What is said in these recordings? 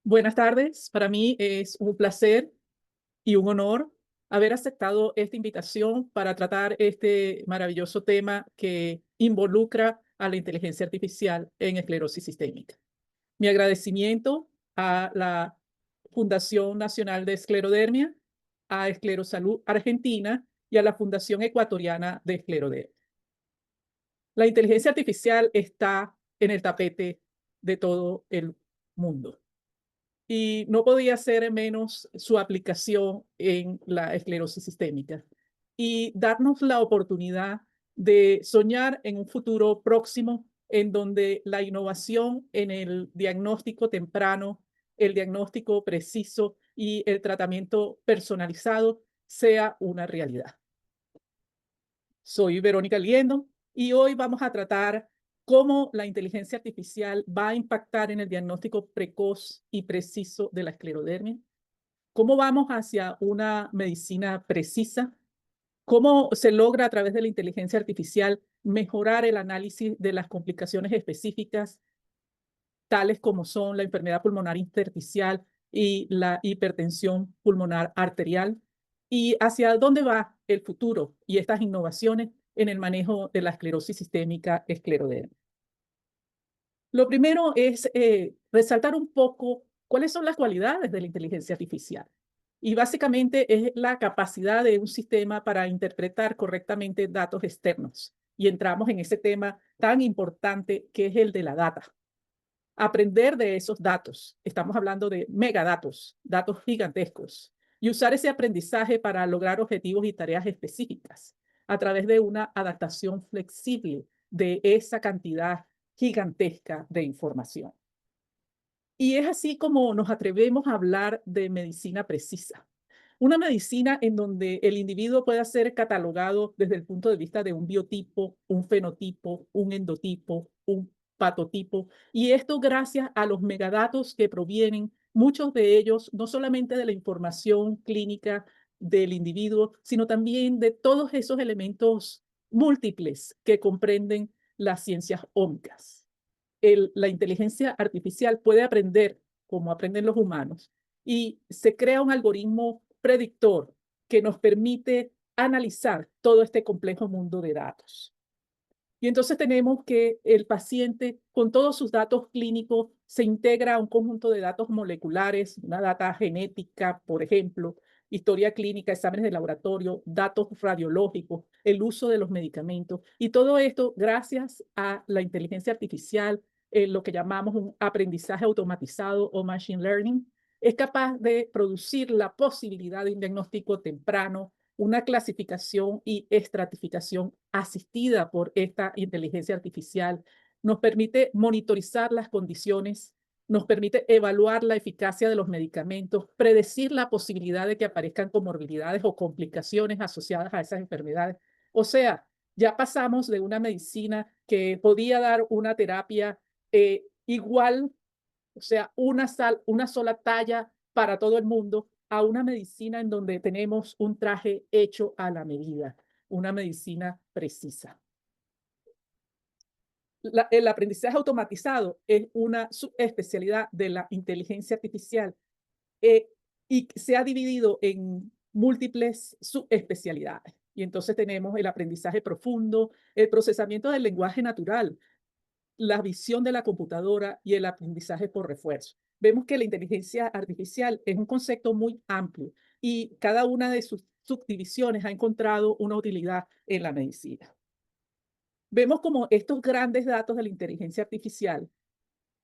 Buenas tardes. Para mí es un placer y un honor haber aceptado esta invitación para tratar este maravilloso tema que involucra a la inteligencia artificial en esclerosis sistémica. Mi agradecimiento a la Fundación Nacional de Esclerodermia, a Esclerosalud Argentina y a la Fundación Ecuatoriana de Esclerodermia. La inteligencia artificial está en el tapete de todo el mundo y no podía ser menos su aplicación en la esclerosis sistémica y darnos la oportunidad de soñar en un futuro próximo en donde la innovación en el diagnóstico temprano, el diagnóstico preciso y el tratamiento personalizado sea una realidad. Soy Verónica Liendo y hoy vamos a tratar cómo la inteligencia artificial va a impactar en el diagnóstico precoz y preciso de la esclerodermia, cómo vamos hacia una medicina precisa, cómo se logra a través de la inteligencia artificial mejorar el análisis de las complicaciones específicas, tales como son la enfermedad pulmonar intersticial y la hipertensión pulmonar arterial, y hacia dónde va el futuro y estas innovaciones en el manejo de la esclerosis sistémica escleroderma. Lo primero es resaltar un poco cuáles son las cualidades de la inteligencia artificial. Y básicamente es la capacidad de un sistema para interpretar correctamente datos externos. Y entramos en ese tema tan importante que es el de la data. Aprender de esos datos. Estamos hablando de megadatos, datos gigantescos. Y usar ese aprendizaje para lograr objetivos y tareas específicas a través de una adaptación flexible de esa cantidad gigantesca de información. Y es así como nos atrevemos a hablar de medicina precisa. Una medicina en donde el individuo pueda ser catalogado desde el punto de vista de un biotipo, un fenotipo, un endotipo, un patotipo. Y esto gracias a los megadatos que provienen, muchos de ellos, no solamente de la información clínica del individuo, sino también de todos esos elementos múltiples que comprenden las ciencias ómicas. La inteligencia artificial puede aprender como aprenden los humanos y se crea un algoritmo predictor que nos permite analizar todo este complejo mundo de datos. Y entonces tenemos que el paciente, con todos sus datos clínicos, se integra a un conjunto de datos moleculares, una data genética, por ejemplo, historia clínica, exámenes de laboratorio, datos radiológicos, el uso de los medicamentos. Y todo esto gracias a la inteligencia artificial, lo que llamamos un aprendizaje automatizado o machine learning, es capaz de producir la posibilidad de un diagnóstico temprano, una clasificación y estratificación asistida por esta inteligencia artificial. Nos permite monitorizar las condiciones, nos permite evaluar la eficacia de los medicamentos, predecir la posibilidad de que aparezcan comorbilidades o complicaciones asociadas a esas enfermedades. O sea, ya pasamos de una medicina que podía dar una terapia igual, o sea, una sola talla para todo el mundo, a una medicina en donde tenemos un traje hecho a la medida, una medicina precisa. El aprendizaje automatizado es una subespecialidad de la inteligencia artificial eh, y se ha dividido en múltiples subespecialidades. Y entonces tenemos el aprendizaje profundo, el procesamiento del lenguaje natural, la visión de la computadora y el aprendizaje por refuerzo. Vemos que la inteligencia artificial es un concepto muy amplio y cada una de sus subdivisiones ha encontrado una utilidad en la medicina. Vemos como estos grandes datos de la inteligencia artificial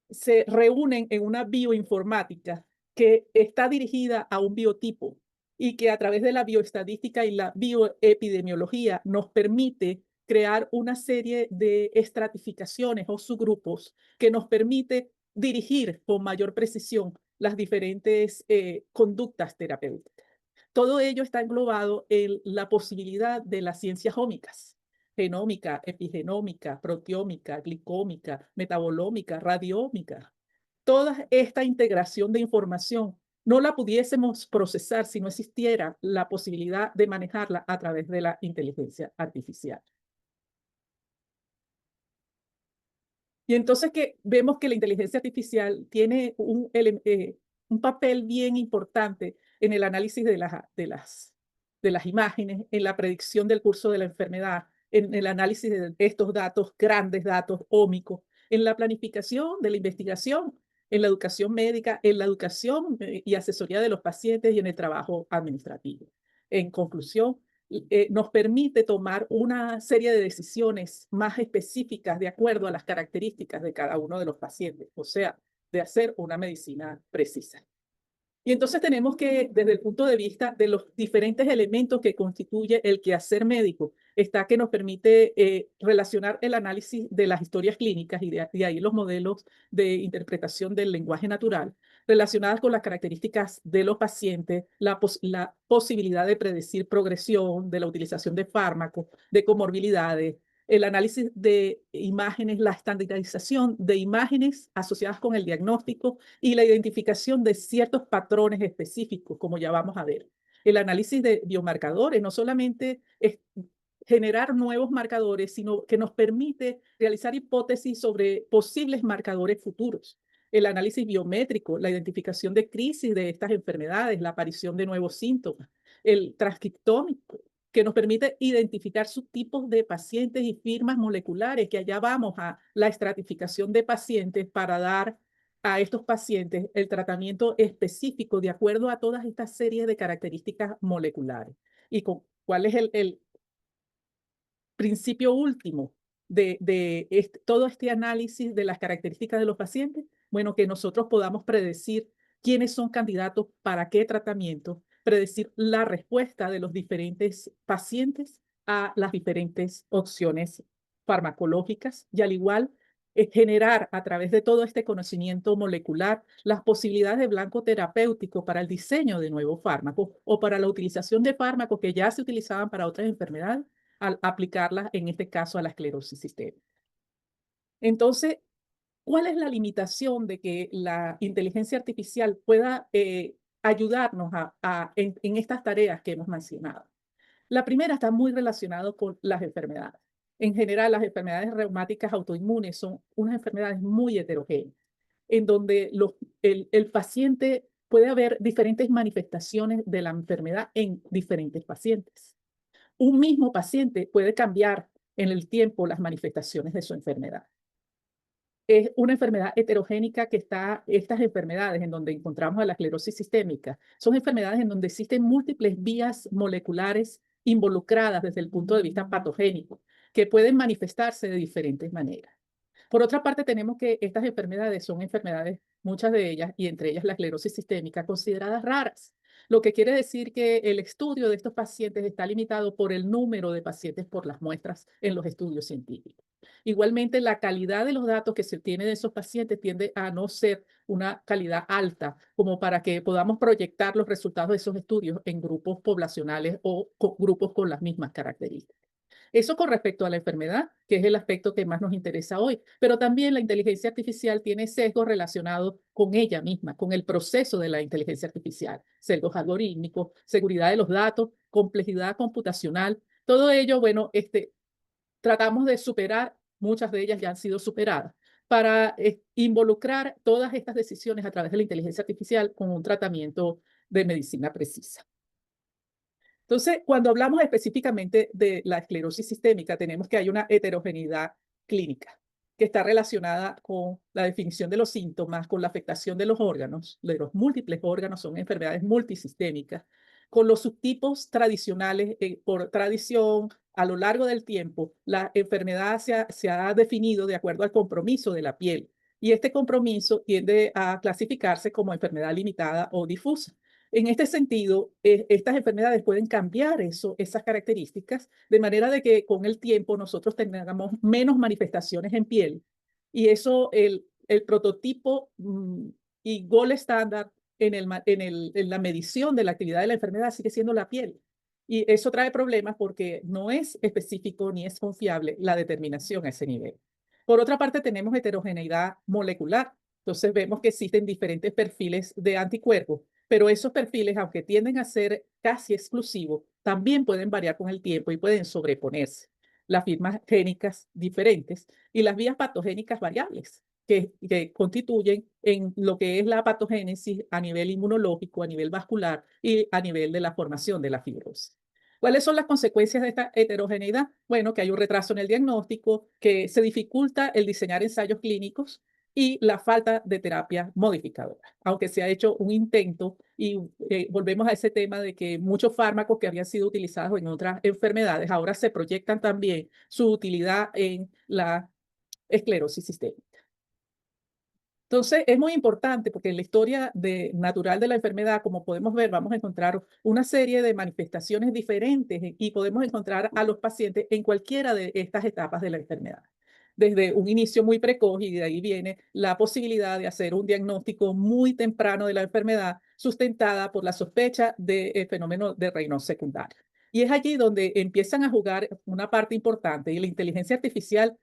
se reúnen en una bioinformática que está dirigida a un biotipo y que a través de la bioestadística y la bioepidemiología nos permite crear una serie de estratificaciones o subgrupos que nos permite dirigir con mayor precisión las diferentes conductas terapéuticas. Todo ello está englobado en la posibilidad de las ciencias ómicas: genómica, epigenómica, proteómica, glicómica, metabolómica, radiómica. Toda esta integración de información no la pudiésemos procesar si no existiera la posibilidad de manejarla a través de la inteligencia artificial. Y entonces que vemos que la inteligencia artificial tiene un papel bien importante en el análisis de las imágenes, en la predicción del curso de la enfermedad, en el análisis de estos datos, grandes datos ómicos, en la planificación de la investigación, en la educación médica, en la educación y asesoría de los pacientes y en el trabajo administrativo. En conclusión, nos permite tomar una serie de decisiones más específicas de acuerdo a las características de cada uno de los pacientes, o sea, de hacer una medicina precisa. Y entonces tenemos que, desde el punto de vista de los diferentes elementos que constituye el quehacer médico, está que nos permite relacionar el análisis de las historias clínicas y de ahí los modelos de interpretación del lenguaje natural, relacionadas con las características de los pacientes, la posibilidad de predecir progresión, de la utilización de fármacos, de comorbilidades, el análisis de imágenes, la estandarización de imágenes asociadas con el diagnóstico y la identificación de ciertos patrones específicos, como ya vamos a ver. El análisis de biomarcadores no solamente es generar nuevos marcadores, sino que nos permite realizar hipótesis sobre posibles marcadores futuros. El análisis biométrico, la identificación de crisis de estas enfermedades, la aparición de nuevos síntomas. El transcriptómico, que nos permite identificar subtipos de pacientes y firmas moleculares, que allá vamos a la estratificación de pacientes para dar a estos pacientes el tratamiento específico de acuerdo a todas estas series de características moleculares. ¿Y cuál es el principio último de todo este análisis de las características de los pacientes? Bueno, que nosotros podamos predecir quiénes son candidatos para qué tratamiento, predecir la respuesta de los diferentes pacientes a las diferentes opciones farmacológicas y al igual generar a través de todo este conocimiento molecular las posibilidades de blanco terapéutico para el diseño de nuevos fármacos o para la utilización de fármacos que ya se utilizaban para otras enfermedades al aplicarlas, en este caso, a la esclerosis sistémica. Entonces, ¿cuál es la limitación de que la inteligencia artificial pueda ayudarnos en estas tareas que hemos mencionado? La primera está muy relacionada con las enfermedades. En general, las enfermedades reumáticas autoinmunes son unas enfermedades muy heterogéneas, en donde el paciente puede haber diferentes manifestaciones de la enfermedad en diferentes pacientes. Un mismo paciente puede cambiar en el tiempo las manifestaciones de su enfermedad. Es una enfermedad heterogénica que estas enfermedades en donde encontramos a la esclerosis sistémica, son enfermedades en donde existen múltiples vías moleculares involucradas desde el punto de vista patogénico, que pueden manifestarse de diferentes maneras. Por otra parte, tenemos que estas enfermedades son enfermedades, muchas de ellas, y entre ellas la esclerosis sistémica, consideradas raras, lo que quiere decir que el estudio de estos pacientes está limitado por el número de pacientes por las muestras en los estudios científicos. Igualmente, la calidad de los datos que se obtiene de esos pacientes tiende a no ser una calidad alta, como para que podamos proyectar los resultados de esos estudios en grupos poblacionales o grupos con las mismas características. Eso con respecto a la enfermedad, que es el aspecto que más nos interesa hoy, pero también la inteligencia artificial tiene sesgos relacionados con ella misma, con el proceso de la inteligencia artificial, sesgos algorítmicos, seguridad de los datos, complejidad computacional, todo ello, bueno, tratamos de superar, muchas de ellas ya han sido superadas, para involucrar todas estas decisiones a través de la inteligencia artificial con un tratamiento de medicina precisa. Entonces, cuando hablamos específicamente de la esclerosis sistémica, tenemos que hay una heterogeneidad clínica que está relacionada con la definición de los síntomas, con la afectación de los múltiples órganos, son enfermedades multisistémicas, con los subtipos tradicionales, por tradición, a lo largo del tiempo, la enfermedad se ha definido de acuerdo al compromiso de la piel y este compromiso tiende a clasificarse como enfermedad limitada o difusa. En este sentido, estas enfermedades pueden cambiar esas características de manera de que con el tiempo nosotros tengamos menos manifestaciones en piel. Y eso, el prototipo y gold estándar en la medición de la actividad de la enfermedad sigue siendo la piel. Y eso trae problemas porque no es específico ni es confiable la determinación a ese nivel. Por otra parte, tenemos heterogeneidad molecular. Entonces vemos que existen diferentes perfiles de anticuerpos, pero esos perfiles, aunque tienden a ser casi exclusivos, también pueden variar con el tiempo y pueden sobreponerse. Las firmas génicas diferentes y las vías patogénicas variables. que constituyen en lo que es la patogénesis a nivel inmunológico, a nivel vascular y a nivel de la formación de la fibrosis. ¿Cuáles son las consecuencias de esta heterogeneidad? Bueno, que hay un retraso en el diagnóstico, que se dificulta el diseñar ensayos clínicos y la falta de terapia modificadora. Aunque se ha hecho un intento y volvemos a ese tema de que muchos fármacos que habían sido utilizados en otras enfermedades ahora se proyectan también su utilidad en la esclerosis sistémica. Entonces, es muy importante porque en la historia natural de la enfermedad, como podemos ver, vamos a encontrar una serie de manifestaciones diferentes y podemos encontrar a los pacientes en cualquiera de estas etapas de la enfermedad. Desde un inicio muy precoz y de ahí viene la posibilidad de hacer un diagnóstico muy temprano de la enfermedad sustentada por la sospecha de fenómeno de Raynaud secundario. Y es allí donde empiezan a jugar una parte importante y la inteligencia artificial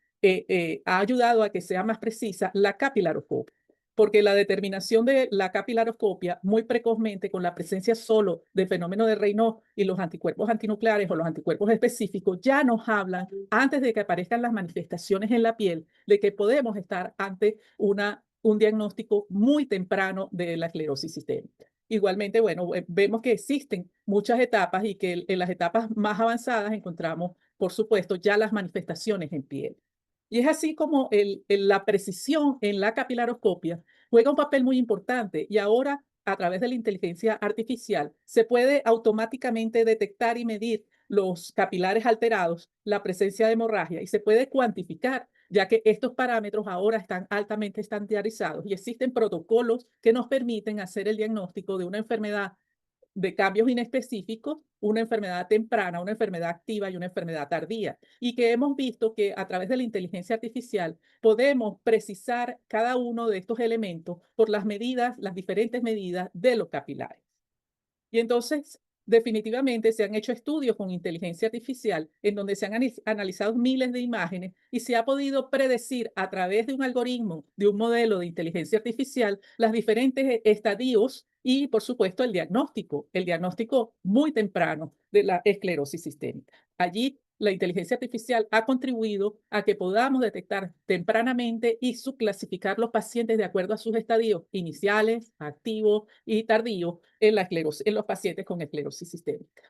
ha ayudado a que sea más precisa la capilaroscopia porque la determinación de la capilaroscopia muy precozmente con la presencia solo del fenómeno de Raynaud y los anticuerpos antinucleares o los anticuerpos específicos ya nos hablan antes de que aparezcan las manifestaciones en la piel de que podemos estar ante un diagnóstico muy temprano de la esclerosis sistémica. Igualmente, bueno, vemos que existen muchas etapas y que en las etapas más avanzadas encontramos, por supuesto, ya las manifestaciones en piel. Y es así como la precisión en la capilaroscopia juega un papel muy importante y ahora a través de la inteligencia artificial se puede automáticamente detectar y medir los capilares alterados, la presencia de hemorragia y se puede cuantificar, ya que estos parámetros ahora están altamente estandarizados y existen protocolos que nos permiten hacer el diagnóstico de una enfermedad de cambios inespecíficos, una enfermedad temprana, una enfermedad activa y una enfermedad tardía. Y que hemos visto que a través de la inteligencia artificial podemos precisar cada uno de estos elementos por las medidas, las diferentes medidas de los capilares. Y entonces, definitivamente se han hecho estudios con inteligencia artificial en donde se han analizado miles de imágenes y se ha podido predecir a través de un algoritmo, de un modelo de inteligencia artificial, las diferentes estadios y, por supuesto, el diagnóstico muy temprano de la esclerosis sistémica. Allí la inteligencia artificial ha contribuido a que podamos detectar tempranamente y subclasificar los pacientes de acuerdo a sus estadios iniciales, activos y tardíos en los pacientes con esclerosis sistémica.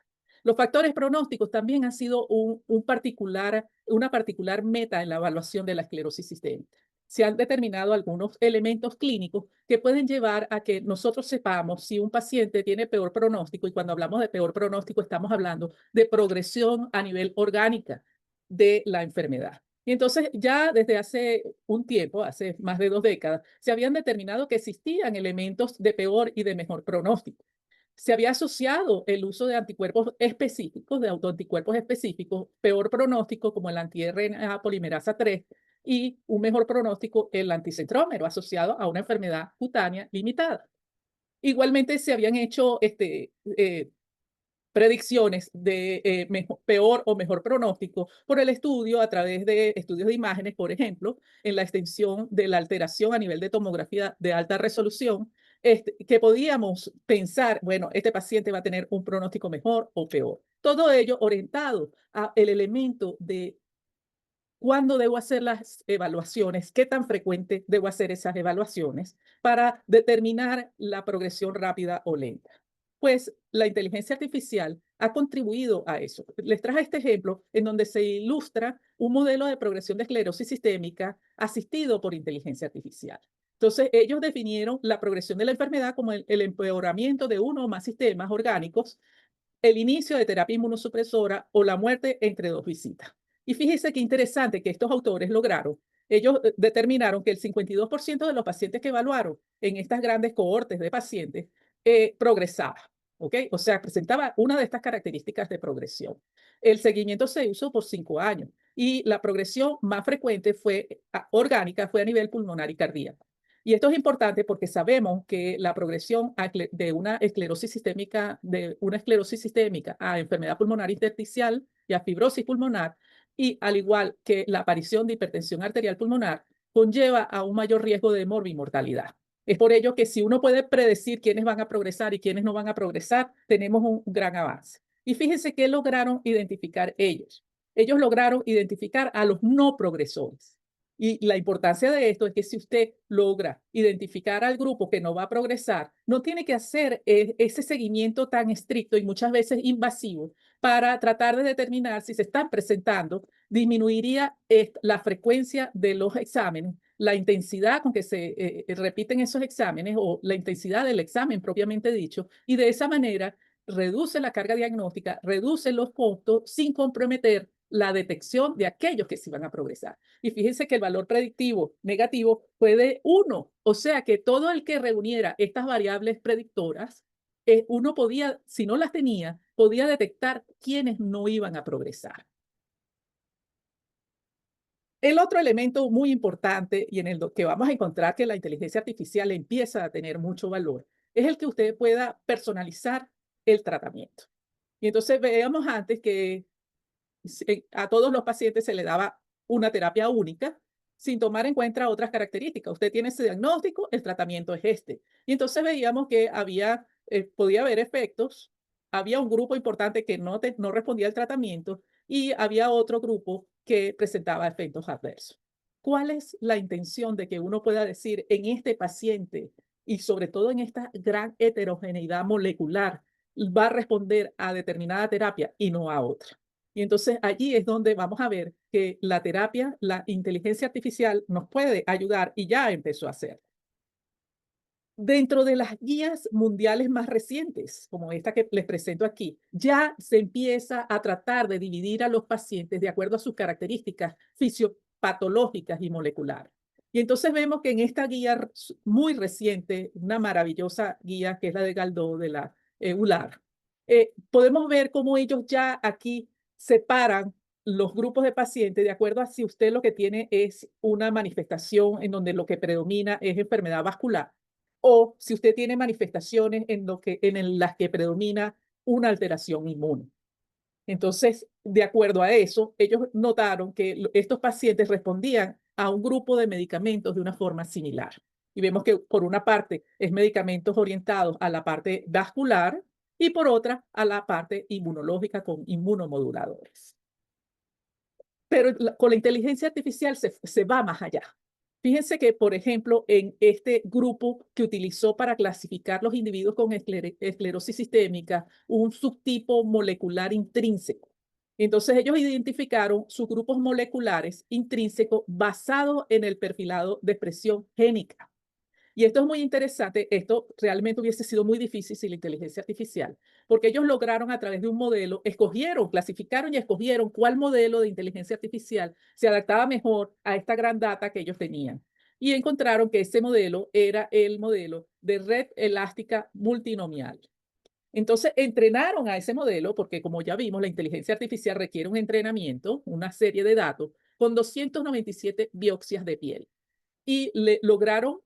Los factores pronósticos también han sido una particular meta en la evaluación de la esclerosis sistémica. Se han determinado algunos elementos clínicos que pueden llevar a que nosotros sepamos si un paciente tiene peor pronóstico, y cuando hablamos de peor pronóstico estamos hablando de progresión a nivel orgánica de la enfermedad. Y entonces ya desde hace un tiempo, hace más de 2 décadas, se habían determinado que existían elementos de peor y de mejor pronóstico. Se había asociado el uso de anticuerpos específicos, de autoanticuerpos específicos, peor pronóstico como el anti-RNA polimerasa 3 y un mejor pronóstico el anticentrómero asociado a una enfermedad cutánea limitada. Igualmente se habían hecho predicciones de peor o mejor pronóstico por el estudio a través de estudios de imágenes, por ejemplo, en la extensión de la alteración a nivel de tomografía de alta resolución, que podíamos pensar, bueno, este paciente va a tener un pronóstico mejor o peor. Todo ello orientado al elemento de cuándo debo hacer las evaluaciones, qué tan frecuente debo hacer esas evaluaciones para determinar la progresión rápida o lenta. Pues la inteligencia artificial ha contribuido a eso. Les traje este ejemplo en donde se ilustra un modelo de progresión de esclerosis sistémica asistido por inteligencia artificial. Entonces, ellos definieron la progresión de la enfermedad como el empeoramiento de uno o más sistemas orgánicos, el inicio de terapia inmunosupresora o la muerte entre 2 visitas. Y fíjese qué interesante que estos autores lograron. Ellos determinaron que el 52% de los pacientes que evaluaron en estas grandes cohortes de pacientes progresaba. ¿Ok? O sea, presentaba una de estas características de progresión. El seguimiento se hizo por 5 años y la progresión más frecuente fue orgánica, fue a nivel pulmonar y cardíaco. Y esto es importante porque sabemos que la progresión de una esclerosis sistémica a enfermedad pulmonar intersticial y a fibrosis pulmonar, y al igual que la aparición de hipertensión arterial pulmonar, conlleva a un mayor riesgo de morbimortalidad. Es por ello que si uno puede predecir quiénes van a progresar y quiénes no van a progresar, tenemos un gran avance. Y fíjense qué lograron identificar ellos. Ellos lograron identificar a los no progresores. Y la importancia de esto es que si usted logra identificar al grupo que no va a progresar, no tiene que hacer ese seguimiento tan estricto y muchas veces invasivo para tratar de determinar si se están presentando, disminuiría la frecuencia de los exámenes, la intensidad con que se repiten esos exámenes o la intensidad del examen propiamente dicho, y de esa manera reduce la carga diagnóstica, reduce los costos sin comprometer la detección de aquellos que sí van a progresar. Y fíjense que el valor predictivo negativo fue de 1, o sea que todo el que reuniera estas variables predictoras, uno podía, si no las tenía, podía detectar quiénes no iban a progresar. El otro elemento muy importante y en el que vamos a encontrar que la inteligencia artificial empieza a tener mucho valor es el que usted pueda personalizar el tratamiento. Y entonces veíamos antes que a todos los pacientes se le daba una terapia única sin tomar en cuenta otras características. Usted tiene ese diagnóstico, el tratamiento es este. Y entonces veíamos que podía haber efectos, había un grupo importante que no respondía al tratamiento y había otro grupo que presentaba efectos adversos. ¿Cuál es la intención de que uno pueda decir en este paciente y sobre todo en esta gran heterogeneidad molecular va a responder a determinada terapia y no a otra? Y entonces allí es donde vamos a ver que la terapia, la inteligencia artificial nos puede ayudar y ya empezó a hacer. Dentro de las guías mundiales más recientes, como esta que les presento aquí, ya se empieza a tratar de dividir a los pacientes de acuerdo a sus características fisiopatológicas y moleculares. Y entonces vemos que en esta guía muy reciente, una maravillosa guía que es la de Galdó, de la EULAR, podemos ver cómo ellos ya aquí separan los grupos de pacientes de acuerdo a si usted lo que tiene es una manifestación en donde lo que predomina es enfermedad vascular o si usted tiene manifestaciones en las que predomina una alteración inmune. Entonces, de acuerdo a eso, ellos notaron que estos pacientes respondían a un grupo de medicamentos de una forma similar. Y vemos que por una parte es medicamentos orientados a la parte vascular y por otra a la parte inmunológica con inmunomoduladores. Pero con la inteligencia artificial se va más allá. Fíjense que, por ejemplo, en este grupo que utilizó para clasificar los individuos con esclerosis sistémica, un subtipo molecular intrínseco. Entonces ellos identificaron subgrupos moleculares intrínsecos basados en el perfilado de expresión génica. Y esto es muy interesante, esto realmente hubiese sido muy difícil sin la inteligencia artificial, porque ellos lograron a través de un modelo, clasificaron y escogieron cuál modelo de inteligencia artificial se adaptaba mejor a esta gran data que ellos tenían. Y encontraron que ese modelo era el modelo de red elástica multinomial. Entonces entrenaron a ese modelo, porque como ya vimos, la inteligencia artificial requiere un entrenamiento, una serie de datos, con 297 biopsias de piel. Y lograron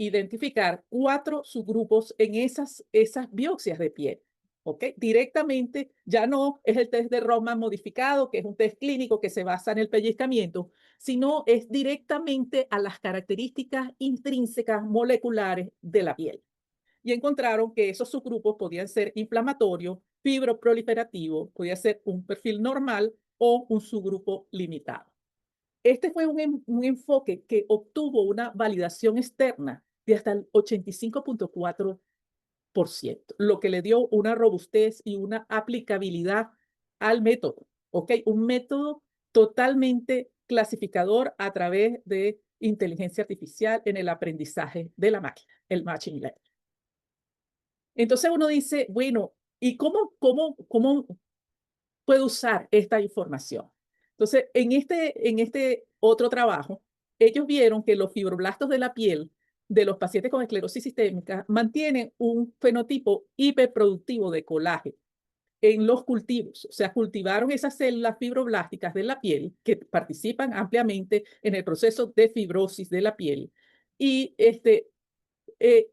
identificar 4 subgrupos en esas biopsias de piel. ¿Ok? Directamente ya no es el test de Rothman modificado, que es un test clínico que se basa en el pellizcamiento, sino es directamente a las características intrínsecas moleculares de la piel. Y encontraron que esos subgrupos podían ser inflamatorio, fibroproliferativo, podía ser un perfil normal o un subgrupo limitado. Este fue un enfoque que obtuvo una validación externa de hasta el 85.4%, lo que le dio una robustez y una aplicabilidad al método, ¿ok? Un método totalmente clasificador a través de inteligencia artificial en el aprendizaje de la máquina, el machine learning. Entonces uno dice, bueno, ¿y cómo puedo usar esta información? Entonces, en este otro trabajo, ellos vieron que los fibroblastos de la piel de los pacientes con esclerosis sistémica mantienen un fenotipo hiperproductivo de colágeno en los cultivos. O sea, cultivaron esas células fibroblásticas de la piel que participan ampliamente en el proceso de fibrosis de la piel y eh,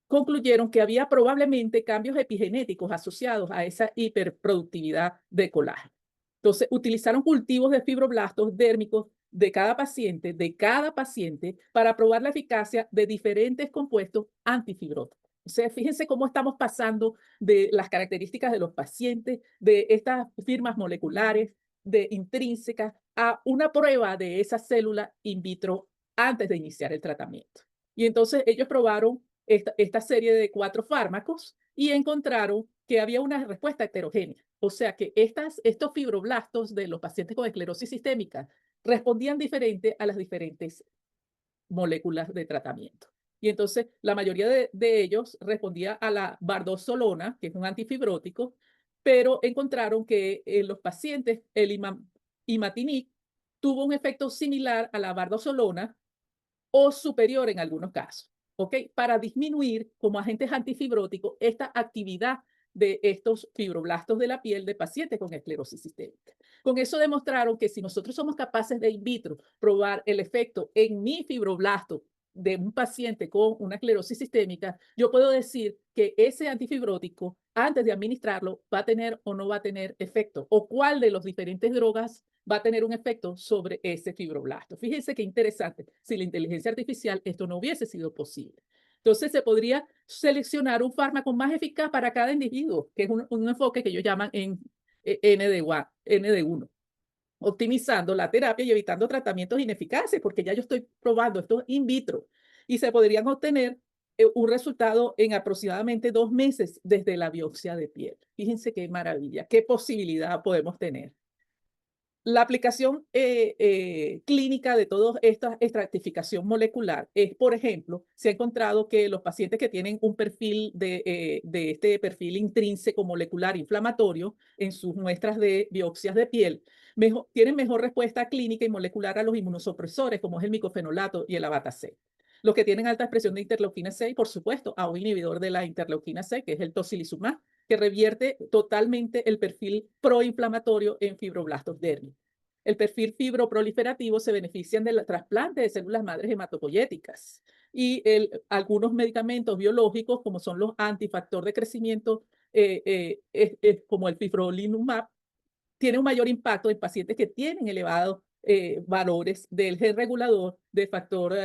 concluyeron que había probablemente cambios epigenéticos asociados a esa hiperproductividad de colágeno. Entonces, utilizaron cultivos de fibroblastos dérmicos de cada paciente, para probar la eficacia de diferentes compuestos antifibróticos. O sea, fíjense cómo estamos pasando de las características de los pacientes, de estas firmas moleculares, de intrínsecas, a una prueba de esa célula in vitro antes de iniciar el tratamiento. Y entonces ellos probaron esta serie de 4 fármacos y encontraron que había una respuesta heterogénea. O sea que estos fibroblastos de los pacientes con esclerosis sistémica respondían diferente a las diferentes moléculas de tratamiento. Y entonces la mayoría de ellos respondía a la bardoxolona, que es un antifibrótico, pero encontraron que en los pacientes el imatinib tuvo un efecto similar a la bardoxolona o superior en algunos casos, ¿ok? Para disminuir como agentes antifibróticos esta actividad de estos fibroblastos de la piel de pacientes con esclerosis sistémica. Con eso demostraron que si nosotros somos capaces de in vitro probar el efecto en mi fibroblasto de un paciente con una esclerosis sistémica, yo puedo decir que ese antifibrótico, antes de administrarlo, va a tener o no va a tener efecto, o cuál de las diferentes drogas va a tener un efecto sobre ese fibroblasto. Fíjense qué interesante. Si la inteligencia artificial esto no hubiese sido posible. Entonces se podría seleccionar un fármaco más eficaz para cada individuo, que es un enfoque que ellos llaman en N de 1, optimizando la terapia y evitando tratamientos ineficaces, porque ya yo estoy probando esto in vitro y se podrían obtener un resultado en aproximadamente 2 meses desde la biopsia de piel. Fíjense qué maravilla, qué posibilidad podemos tener. La aplicación clínica de toda esta estratificación molecular es, por ejemplo, se ha encontrado que los pacientes que tienen un perfil de este perfil intrínseco molecular inflamatorio en sus muestras de biopsias de piel tienen mejor respuesta clínica y molecular a los inmunosupresores, como es el micofenolato y el abatacept. Los que tienen alta expresión de interleuquina 6, por supuesto, a un inhibidor de la interleuquina 6, que es el tocilizumab, que revierte totalmente el perfil proinflamatorio en fibroblastos dérmicos. El perfil fibroproliferativo se benefician del trasplante de células madres hematopoyéticas y algunos medicamentos biológicos, como son los antifactor de crecimiento, como el fifrolimumab, tiene un mayor impacto en pacientes que tienen elevados valores del gen regulador de factor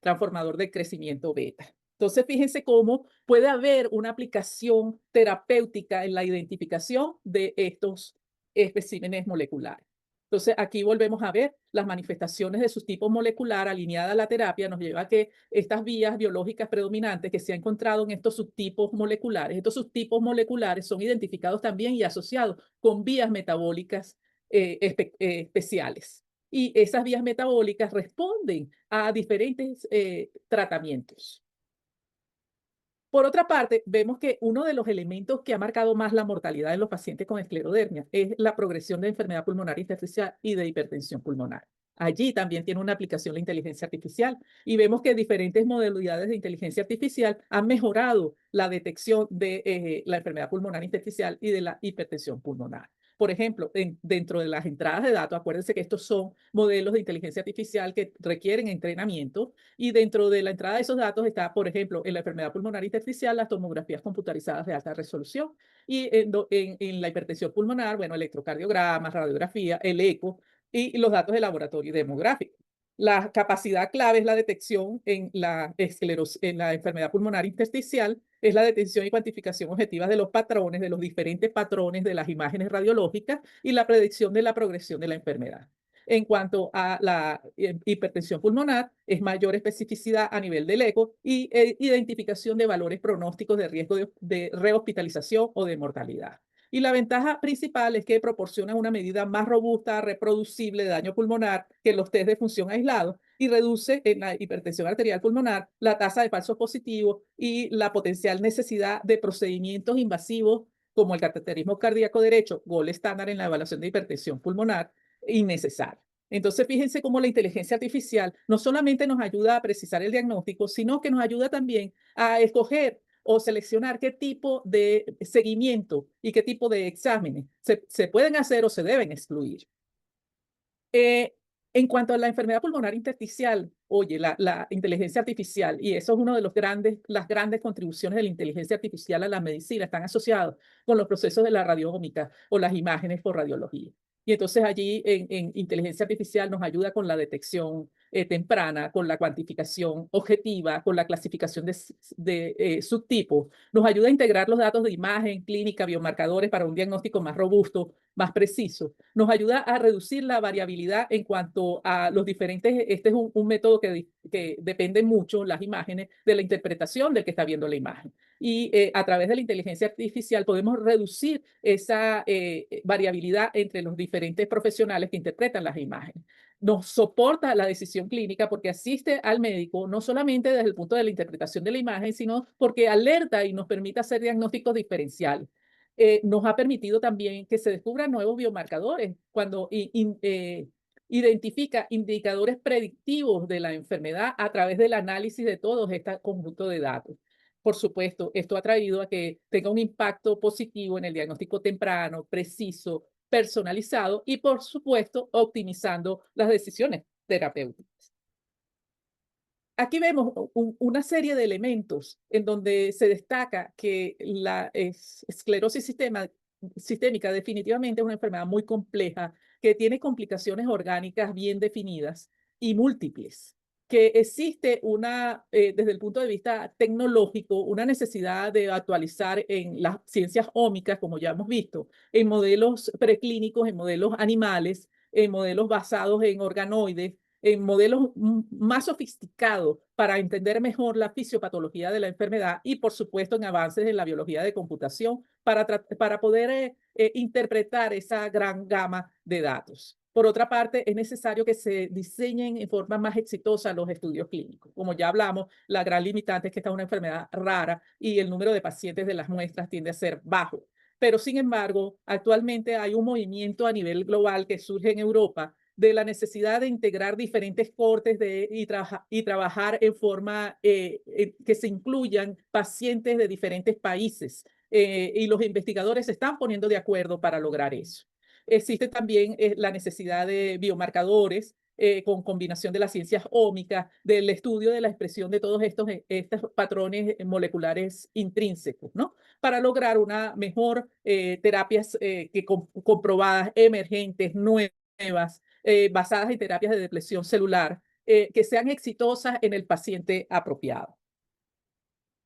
transformador de crecimiento beta. Entonces, fíjense cómo puede haber una aplicación terapéutica en la identificación de estos especímenes moleculares. Entonces, aquí volvemos a ver las manifestaciones de su tipo molecular alineada a la terapia, nos lleva a que estas vías biológicas predominantes que se han encontrado en estos subtipos moleculares son identificados también y asociados con vías metabólicas especiales. Y esas vías metabólicas responden a diferentes tratamientos. Por otra parte, vemos que uno de los elementos que ha marcado más la mortalidad en los pacientes con esclerodermia es la progresión de enfermedad pulmonar intersticial y de hipertensión pulmonar. Allí también tiene una aplicación la inteligencia artificial y vemos que diferentes modalidades de inteligencia artificial han mejorado la detección de la enfermedad pulmonar intersticial y de la hipertensión pulmonar. Por ejemplo, dentro de las entradas de datos, acuérdense que estos son modelos de inteligencia artificial que requieren entrenamiento y dentro de la entrada de esos datos está, por ejemplo, en la enfermedad pulmonar intersticial, las tomografías computarizadas de alta resolución y en la hipertensión pulmonar, bueno, electrocardiogramas, radiografía, el eco y los datos de laboratorio demográfico. La capacidad clave es la detección en en la enfermedad pulmonar intersticial, es la detección y cuantificación objetiva de los patrones, de los diferentes patrones de las imágenes radiológicas y la predicción de la progresión de la enfermedad. En cuanto a la hipertensión pulmonar, es mayor especificidad a nivel del eco y identificación de valores pronósticos de riesgo de rehospitalización o de mortalidad. Y la ventaja principal es que proporciona una medida más robusta, reproducible de daño pulmonar que los test de función aislados y reduce en la hipertensión arterial pulmonar la tasa de falsos positivos y la potencial necesidad de procedimientos invasivos como el cateterismo cardíaco derecho, gol estándar en la evaluación de hipertensión pulmonar, innecesario. Entonces, fíjense cómo la inteligencia artificial no solamente nos ayuda a precisar el diagnóstico, sino que nos ayuda también a escoger o seleccionar qué tipo de seguimiento y qué tipo de exámenes se pueden hacer o se deben excluir. En cuanto a la enfermedad pulmonar intersticial, oye, la inteligencia artificial, y eso es uno de las grandes contribuciones de la inteligencia artificial a la medicina, están asociados con los procesos de la radiómica o las imágenes por radiología. Y entonces allí en inteligencia artificial nos ayuda con la detección temprana, con la cuantificación objetiva, con la clasificación de subtipos, nos ayuda a integrar los datos de imagen, clínica, biomarcadores para un diagnóstico más robusto, más preciso. Nos ayuda a reducir la variabilidad en cuanto a los diferentes, este es un método que depende mucho, las imágenes, de la interpretación del que está viendo la imagen. Y a través de la inteligencia artificial podemos reducir esa variabilidad entre los diferentes profesionales que interpretan las imágenes. Nos soporta la decisión clínica porque asiste al médico no solamente desde el punto de la interpretación de la imagen, sino porque alerta y nos permite hacer diagnósticos diferenciales. Nos ha permitido también que se descubran nuevos biomarcadores cuando identifica indicadores predictivos de la enfermedad a través del análisis de todos este conjunto de datos. Por supuesto, esto ha traído a que tenga un impacto positivo en el diagnóstico temprano, preciso, personalizado y, por supuesto, optimizando las decisiones terapéuticas. Aquí vemos una serie de elementos en donde se destaca que la esclerosis sistémica definitivamente es una enfermedad muy compleja que tiene complicaciones orgánicas bien definidas y múltiples, que existe desde el punto de vista tecnológico, una necesidad de actualizar en las ciencias ómicas, como ya hemos visto, en modelos preclínicos, en modelos animales, en modelos basados en organoides, en modelos más sofisticados para entender mejor la fisiopatología de la enfermedad y, por supuesto, en avances en la biología de computación para poder interpretar esa gran gama de datos. Por otra parte, es necesario que se diseñen en forma más exitosa los estudios clínicos. Como ya hablamos, la gran limitante es que esta es una enfermedad rara y el número de pacientes de las muestras tiende a ser bajo. Pero, sin embargo, actualmente hay un movimiento a nivel global que surge en Europa de la necesidad de integrar diferentes cortes y trabajar en forma que se incluyan pacientes de diferentes países. Y los investigadores se están poniendo de acuerdo para lograr eso. Existe también la necesidad de biomarcadores con combinación de las ciencias ómicas, del estudio de la expresión de todos estos patrones moleculares intrínsecos, ¿no? Para lograr una mejor terapias comprobadas, emergentes, nuevas, basadas en terapias de depresión celular, que sean exitosas en el paciente apropiado.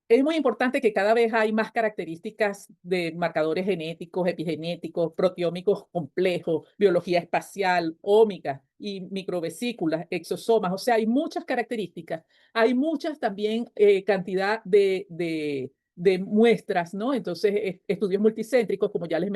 Es muy importante que cada vez hay más características de marcadores genéticos, epigenéticos, proteómicos complejos, biología espacial, ómica y microvesículas, exosomas. O sea, hay muchas características. Hay muchas también cantidad de muestras, ¿no? Entonces, estudios multicéntricos, como ya les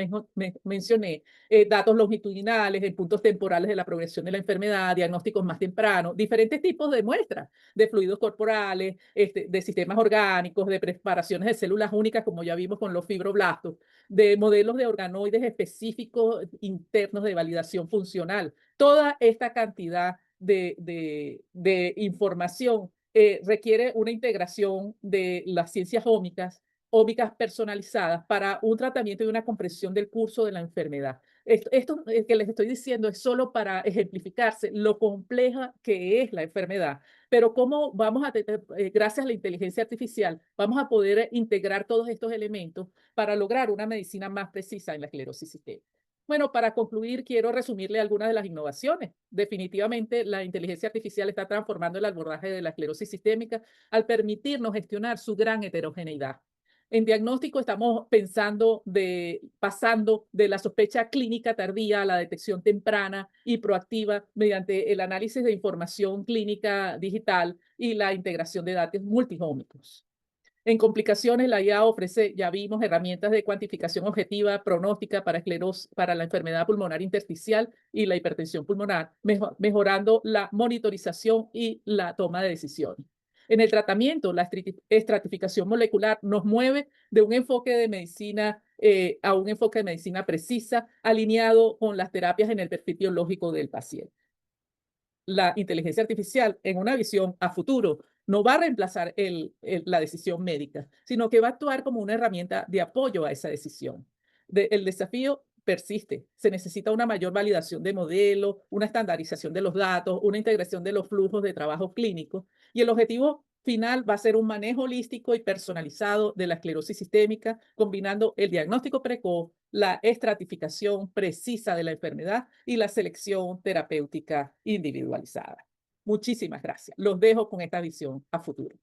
mencioné, datos longitudinales en puntos temporales de la progresión de la enfermedad, diagnósticos más tempranos, diferentes tipos de muestras de fluidos corporales, de sistemas orgánicos, de preparaciones de células únicas, como ya vimos con los fibroblastos, de modelos de organoides específicos internos de validación funcional. Toda esta cantidad de información requiere una integración de las ciencias ómicas personalizadas para un tratamiento y una comprensión del curso de la enfermedad. Esto que les estoy diciendo es solo para ejemplificarse lo compleja que es la enfermedad, pero cómo vamos a, gracias a la inteligencia artificial, vamos a poder integrar todos estos elementos para lograr una medicina más precisa en la esclerosis sistémica. Bueno, para concluir, quiero resumirle algunas de las innovaciones. Definitivamente, la inteligencia artificial está transformando el abordaje de la esclerosis sistémica al permitirnos gestionar su gran heterogeneidad. En diagnóstico estamos pasando de la sospecha clínica tardía a la detección temprana y proactiva mediante el análisis de información clínica digital y la integración de datos multigénicos. En complicaciones, la IA ofrece, ya vimos, herramientas de cuantificación objetiva pronóstica para la enfermedad pulmonar intersticial y la hipertensión pulmonar, mejorando la monitorización y la toma de decisiones. En el tratamiento, la estratificación molecular nos mueve de un enfoque de medicina a un enfoque de medicina precisa, alineado con las terapias en el perfil biológico del paciente. La inteligencia artificial, en una visión a futuro, no va a reemplazar la decisión médica, sino que va a actuar como una herramienta de apoyo a esa decisión. El desafío persiste. Se necesita una mayor validación de modelos, una estandarización de los datos, una integración de los flujos de trabajo clínico, y el objetivo final va a ser un manejo holístico y personalizado de la esclerosis sistémica, combinando el diagnóstico precoz, la estratificación precisa de la enfermedad y la selección terapéutica individualizada. Muchísimas gracias. Los dejo con esta visión a futuro.